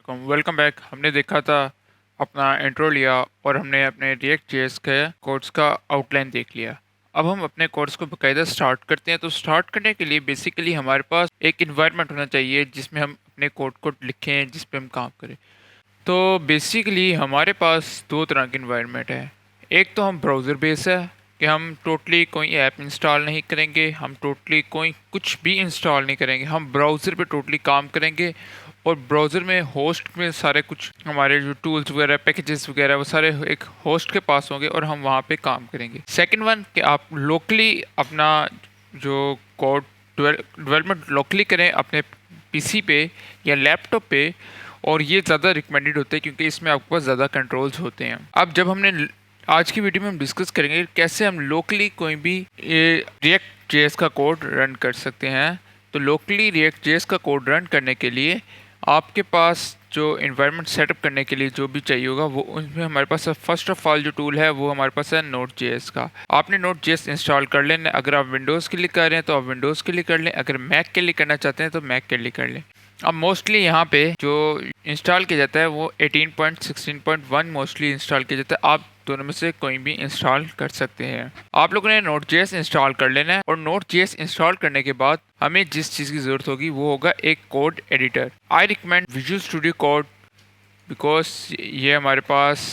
Welcome back. हमने देखा था, अपना इंट्रो लिया और हमने अपने रिएक्ट जेएस के कोड्स का आउटलाइन देख लिया। अब हम अपने कोड्स को बकायदा स्टार्ट करते हैं। तो स्टार्ट करने के लिए बेसिकली हमारे पास एक इन्वायरमेंट होना चाहिए जिसमें हम अपने कोड को लिखें, जिस पे हम काम करें। तो बेसिकली हमारे पास दो तरह की इन्वायरमेंट है। एक तो हम ब्राउज़र बेस है कि हम टोटली कोई ऐप इंस्टॉल नहीं करेंगे, हम टोटली कोई कुछ भी इंस्टॉल नहीं करेंगे, हम ब्राउज़र पे टोटली काम करेंगे। और ब्राउज़र में होस्ट में सारे कुछ हमारे जो टूल्स वगैरह पैकेजेस वगैरह वो सारे एक होस्ट के पास होंगे और हम वहाँ पे काम करेंगे। सेकंड वन कि आप लोकली अपना जो कोड डेवलपमेंट लोकली करें अपने पीसी पे या लैपटॉप पे। और ये ज़्यादा रिकमेंडेड होते हैं क्योंकि इसमें आपके पास ज़्यादा कंट्रोल्स होते हैं। अब जब हमने आज की वीडियो में हम डिस्कस करेंगे कैसे हम लोकली कोई भी रिएक्ट जेएस का कोड रन कर सकते हैं। तो लोकली रिएक्ट जेएस का कोड रन करने के लिए आपके पास जो इन्वायरमेंट सेटअप करने के लिए जो भी चाहिए होगा वो उसमें हमारे पास फर्स्ट ऑफ ऑल जो टूल है वो हमारे पास है नोड जेएस का। आपने नोड जेएस इंस्टॉल कर लेना। अगर आप विंडोज़ के लिए कर रहे हैं तो आप विंडोज़ के लिए कर लें, अगर मैक के लिए करना चाहते हैं तो मैक के लिए कर लें। अब मोस्टली यहाँ पे जो इंस्टॉल किया जाता है वो 18.16.1 मोस्टली इंस्टॉल किया जाता है। आप दोनों में से कोई भी इंस्टॉल कर सकते हैं। आप लोगों ने Node.js इंस्टॉल कर लेना है और Node.js इंस्टॉल करने के बाद हमें जिस चीज़ की ज़रूरत होगी वो होगा एक code editor. I recommend visual studio code because ये हमारे पास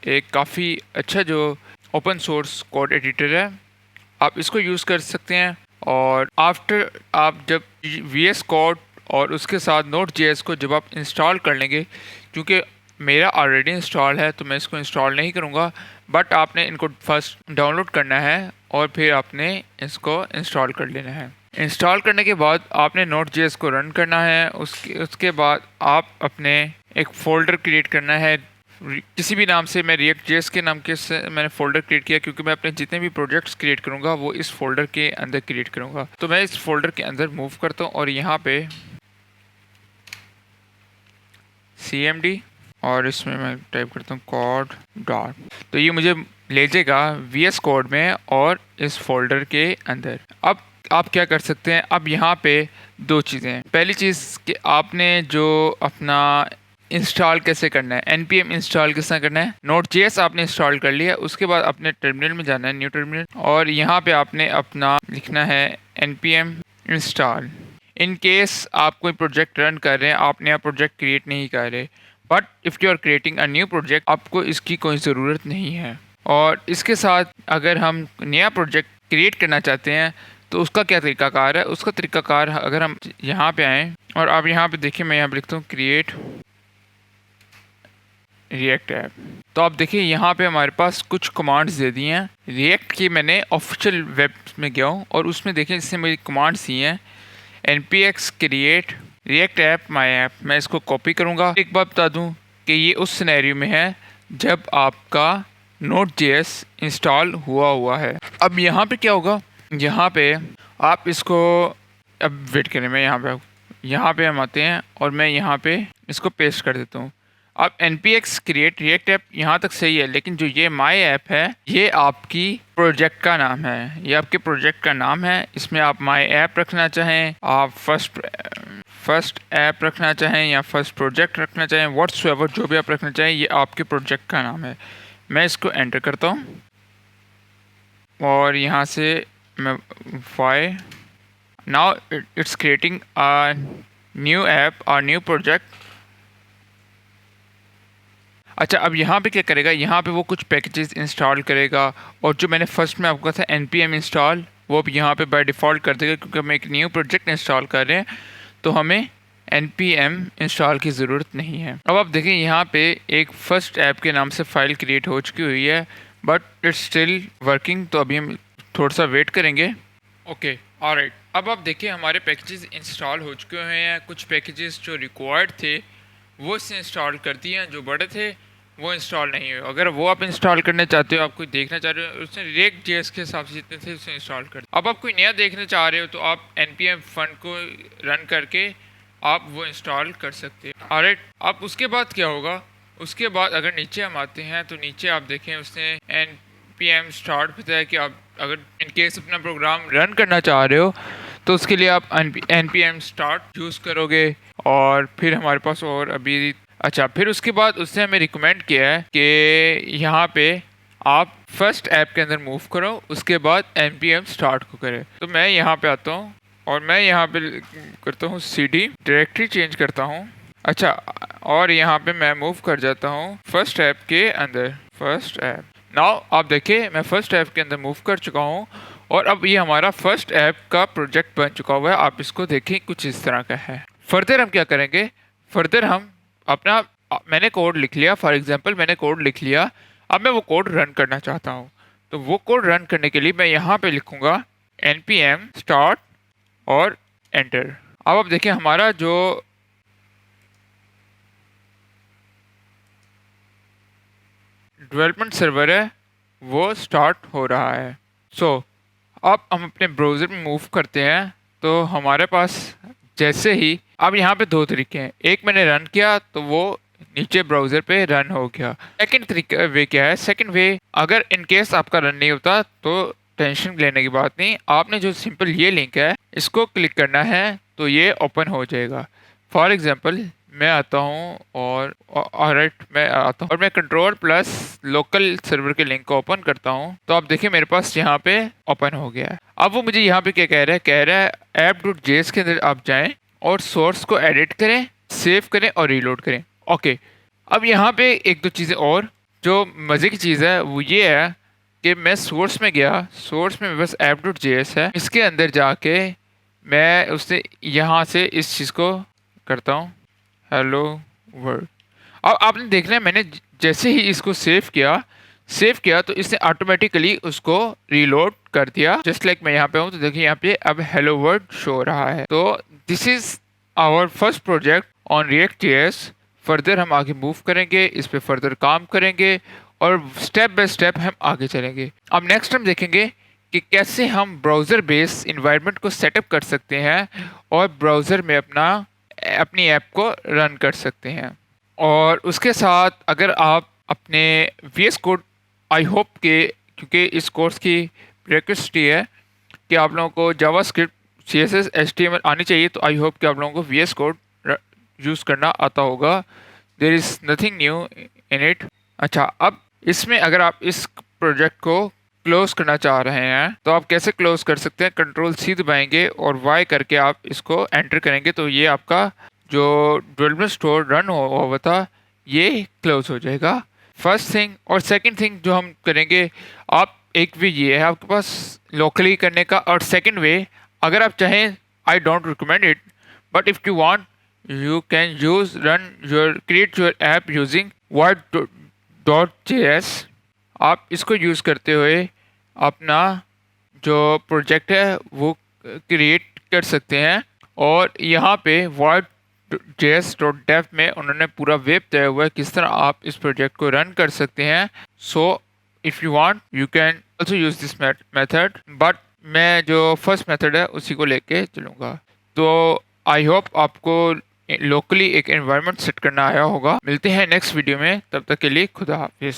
एक काफ़ी अच्छा जो ओपन सोर्स कोड एडिटर है, आप इसको यूज़ कर सकते हैं। और आफ्टर आप जब VS कोड और उसके साथ Node.js को जब आप इंस्टॉल कर लेंगे, क्योंकि मेरा ऑलरेडी इंस्टॉल है तो मैं इसको इंस्टॉल नहीं करूँगा, बट आपने इनको फर्स्ट डाउनलोड करना है और फिर आपने इसको इंस्टॉल कर लेना है। इंस्टॉल करने के बाद आपने Node.js को रन करना है। उसके बाद आप अपने एक फ़ोल्डर क्रिएट करना है किसी भी नाम से। मैं React.js के नाम के से मैंने फ़ोल्डर क्रिएट किया क्योंकि मैं अपने जितने भी प्रोजेक्ट्स क्रिएट करूँगा वो इस फोल्डर के अंदर क्रिएट करूँगा। तो मैं इस फोल्डर के अंदर मूव करता हूँ और यहाँ पे cmd और इसमें मैं टाइप करता हूँ कोड डॉट। तो ये मुझे ले जाएगा VS कोड में और इस फोल्डर के अंदर। अब आप क्या कर सकते हैं, अब यहाँ पे दो चीज़ें हैं। पहली चीज़ कि आपने जो अपना इंस्टॉल कैसे करना है, npm इंस्टॉल कैसे करना है। Node.js आपने इंस्टॉल कर लिया, उसके बाद अपने टर्मिनल में जाना है, न्यू टर्मिनल, और यहाँ पे आपने अपना लिखना है npm इंस्टॉल। इन केस आप कोई प्रोजेक्ट रन कर रहे हैं, आप नया प्रोजेक्ट क्रिएट नहीं कर रहे, but if you are creating a new project आपको इसकी कोई ज़रूरत नहीं है। और इसके साथ अगर हम नया प्रोजेक्ट क्रिएट करना चाहते हैं तो उसका क्या तरीकाकार है, उसका तरीकाकार अगर हम यहाँ पे आएँ और आप यहाँ पे देखिए, मैं यहाँ पे लिखता हूँ क्रिएट रिएक्ट ऐप। तो आप देखिए यहाँ पे हमारे पास कुछ कमांड्स दे दी हैं रिएक्ट की। मैंने ऑफिशियल वेब में गया हूँ और उसमें देखिए इससे मेरी कमांड्स दी हैं npx create react app my app. मैं इसको कॉपी करूँगा। एक बात बता दूँ कि ये उस सिनेरियो में है जब आपका Node.js इंस्टॉल हुआ है। अब यहाँ पे क्या होगा, यहाँ पे आप इसको, अब वेट करें, मैं यहाँ पे हम आते हैं और मैं यहाँ पे इसको पेस्ट कर देता हूँ। अब npx क्रिएट रिएक्ट ऐप यहाँ तक सही है, लेकिन जो ये माई ऐप है ये आपकी प्रोजेक्ट का नाम है, ये आपके प्रोजेक्ट का नाम है। इसमें आप माई ऐप रखना चाहें, आप फर्स्ट ऐप रखना चाहें या फर्स्ट प्रोजेक्ट रखना चाहें, व्हाट्सएवर जो भी आप रखना चाहें, ये आपके प्रोजेक्ट का नाम है। मैं इसको एंटर करता हूँ और यहाँ से मैं why now it's creating a new app और न्यू प्रोजेक्ट। अच्छा, अब यहाँ पे क्या करेगा, यहाँ पे वो कुछ पैकेजेस इंस्टॉल करेगा और जो मैंने फर्स्ट में आपको कहा था npm इंस्टॉल, वो अब यहाँ पे बाय डिफ़ॉल्ट कर देगा क्योंकि हम एक न्यू प्रोजेक्ट इंस्टॉल कर रहे हैं तो हमें npm इंस्टॉल की ज़रूरत नहीं है। अब आप देखें यहाँ पे एक फ़र्स्ट ऐप के नाम से फ़ाइल क्रिएट हो चुकी हुई है बट इट्स स्टिल वर्किंग। तो अभी हम थोड़ा सा वेट करेंगे। Okay, alright. अब आप देखिए हमारे पैकेजेस इंस्टॉल हो चुके हैं। कुछ पैकेजेस जो रिक्वायर्ड थे वो इससे इंस्टॉल कर दिए हैं, जो बड़े थे वो इंस्टॉल नहीं हुए। अगर वो आप इंस्टॉल करना चाहते हो, आप कोई देखना चाह रहे हो, उसने React.js के हिसाब से जितने थे उसे इंस्टॉल कर। अब आप कोई नया देखना चाह रहे हो तो आप npm फंड को रन करके आप वो इंस्टॉल कर सकते हैं। ऑलराइट, अब उसके बाद क्या होगा, उसके बाद अगर नीचे हम आते हैं तो नीचे आप देखें उसने npm स्टार्ट बताया कि आप अगर इन केस अपना प्रोग्राम रन करना चाह रहे हो तो उसके लिए आप npm स्टार्ट यूज़ करोगे। और फिर हमारे पास और अभी अच्छा, फिर उसके बाद उसने हमें रिकमेंड किया है कि यहाँ पे आप फर्स्ट ऐप के अंदर मूव करो, उसके बाद npm स्टार्ट को करें। तो मैं यहाँ पे आता हूँ और मैं यहाँ पे करता हूँ cd, डायरेक्टरी चेंज करता हूँ। अच्छा, और यहाँ पे मैं मूव कर जाता हूँ फर्स्ट ऐप के अंदर, फर्स्ट ऐप। नाउ आप देखिए मैं फर्स्ट ऐप के अंदर मूव कर चुका हूँ और अब ये हमारा फर्स्ट ऐप का प्रोजेक्ट बन चुका हुआ है। आप इसको देखें, कुछ इस तरह का है। फर्दर हम क्या करेंगे, फर्दर हम अपना मैंने कोड लिख लिया, फॉर एग्जांपल मैंने कोड लिख लिया, अब मैं वो कोड रन करना चाहता हूँ। तो वो कोड रन करने के लिए मैं यहाँ पे लिखूँगा npm स्टार्ट और एंटर। अब आप देखिए हमारा जो डेवलपमेंट सर्वर है वो स्टार्ट हो रहा है। सो अब हम अपने ब्राउज़र में मूव करते हैं तो हमारे पास जैसे ही, अब यहाँ पे दो तरीके हैं। एक मैंने रन किया तो वो नीचे ब्राउज़र पे रन हो गया। सेकंड तरीका वे क्या है, सेकंड वे, अगर इन केस आपका रन नहीं होता तो टेंशन लेने की बात नहीं, आपने जो सिंपल ये लिंक है इसको क्लिक करना है तो ये ओपन हो जाएगा। फॉर एग्जांपल मैं आता हूँ और ऑलराइट मैं आता हूँ और मैं कंट्रोल प्लस लोकल सर्वर के लिंक को ओपन करता हूँ तो आप देखिए मेरे पास यहाँ पे ओपन हो गया है। अब वो मुझे यहाँ पे क्या कह रहा है, कह रहा है app.js के अंदर आप जाएं और सोर्स को एडिट करें, सेव करें और रीलोड करें। ओके, अब यहाँ पे एक दो चीज़ें और जो मज़े की चीज़ है वो ये है कि मैं सोर्स में गया, सोर्स में बस app.js है, इसके अंदर जाके मैं उससे यहाँ से इस चीज़ को करता हूँ हेलो वर्ल्ड। अब आपने देखना है मैंने जैसे ही इसको सेव किया तो इसने ऑटोमेटिकली उसको रीलोड कर दिया। जस्ट लाइक मैं यहाँ पे हूँ तो देखिए यहाँ पे अब हेलो वर्ल्ड शो हो रहा है। तो this is our first project on React.js। Further हम आगे मूव करेंगे, इस पे फर्दर काम करेंगे और स्टेप बाय स्टेप हम आगे चलेंगे। अब नेक्स्ट हम देखेंगे कि कैसे हम ब्राउज़र बेस्ड इन्वायरमेंट को सेटअप कर सकते हैं और ब्राउज़र में अपनी ऐप को रन कर सकते हैं। और उसके साथ अगर आप अपने VS कोड, आई होप के, क्योंकि इस कोर्स की रिक्वेस्ट है कि आप लोगों को जावास्क्रिप्ट, CSS, HTML आनी चाहिए, तो आई होप कि आप लोगों को VS कोड यूज़ करना आता होगा। There is nothing new in it. अच्छा, अब इसमें अगर आप इस प्रोजेक्ट को क्लोज करना चाह रहे हैं तो आप कैसे क्लोज कर सकते हैं, कंट्रोल C दबाएंगे और Y करके आप इसको एंटर करेंगे तो ये आपका जो डेवलपमेंट स्टोर रन हुआ था ये क्लोज हो जाएगा। First thing. और सेकंड थिंग जो हम करेंगे, आप एक वे ये है आपके पास लोकली करने का, और सेकंड वे अगर आप चाहें, I don't recommend it, but if you want you can create your app using Vue.js। आप इसको यूज़ करते हुए अपना जो प्रोजेक्ट है वो क्रिएट कर सकते हैं। और यहाँ पे Vue.js.dev में उन्होंने पूरा वेब दिया हुआ है किस तरह आप इस प्रोजेक्ट को रन कर सकते हैं। So if you want you can also use this method, but मैं जो फर्स्ट मेथड है उसी को लेके चलूँगा। तो आई होप आपको लोकली एक एनवायरनमेंट सेट करना आया होगा। मिलते हैं नेक्स्ट वीडियो में, तब तक के लिए खुदा हाफिज़।